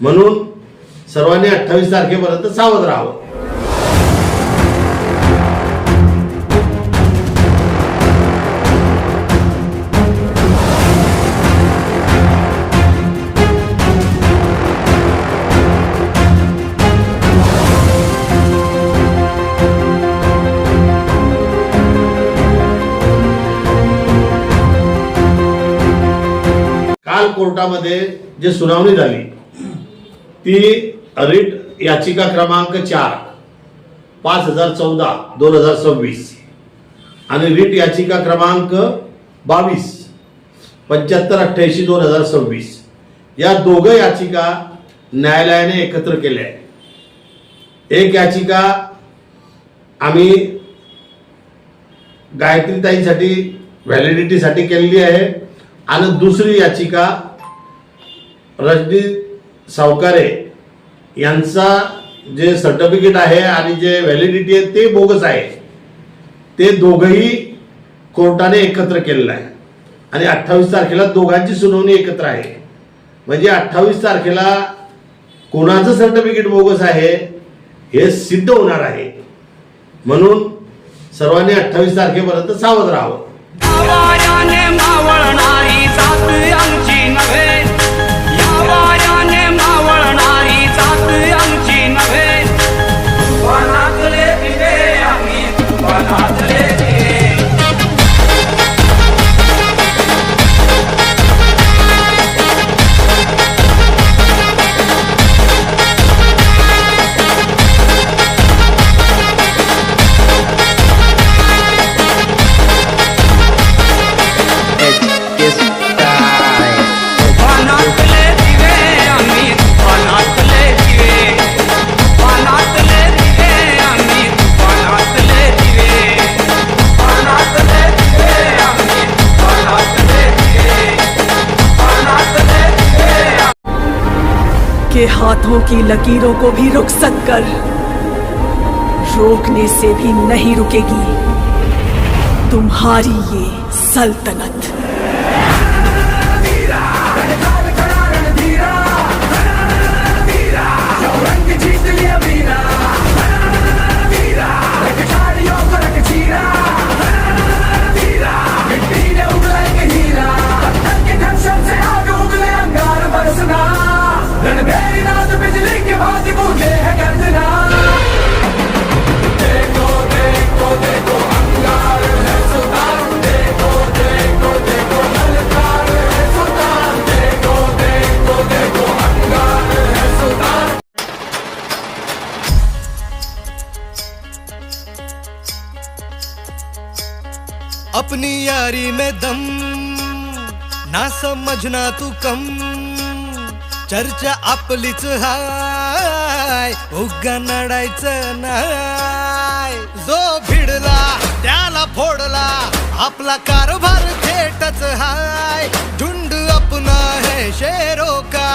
म्हणून सर्वांनी 28 तारखेपर्यंत सावध राहावं. काल कोर्टामध्ये जे सुनावणी झाली ती रिट याचिका क्रमांक 4 5014/2026 आणि रिट याचिका क्रमांक 22 7588/2026 या दोघं याचिका न्यायालयाने एकत्र केल्या. एक याचिका आम्ही गायत्रीताईंसाठी व्हॅलिडिटीसाठी केलेली आहे आणि दुसरी याचिका रजनी सावकारे यांचा जे सर्टिफिकेट आहे आणि जे व्हॅलिडिटी आहे ते बोगस आहे. ते दोघंही कोर्टाने एकत्र केलेलं आहे आणि 28 तारखेला दोघांची सुनावणी एकत्र आहे. म्हणजे 28 तारखेला कोणाचं सर्टिफिकेट बोगस आहे हे सिद्ध होणार आहे. म्हणून सर्वांनी 28 तारखेपर्यंत सावध राहावं. मावळणारी जात आमची नव्हे, या वाऱ्याने मावळणारी जात आमची नव्हे. तुफानातले दिवे आम्ही, तुफानातले दिवे. के हाथों की लकीरों को भी रुखसत कर, रोकने से भी नहीं रुकेगी तुम्हारी ये सल्तनत. अपनी यारी में दम ना समझना तू कम, चर्चा आपलीच हाय, उगा नडायचं नाय. जो भिडला त्याला फोडला, आपला कारभार थेटच हाय. झुंड अपना है शेरों का,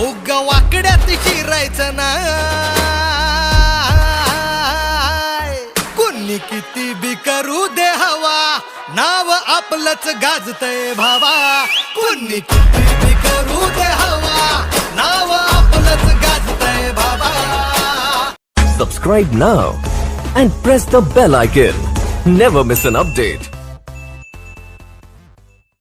उगा वाकड्यात शिरायचं नाय. कुणी किती बी करू दे हवा, नाव आपलंच गाजतय भावा. कुणी किती बी करू दे हवा, नाव आपलंच गाजतय भावा. Subscribe now and press the bell icon. Never miss an update.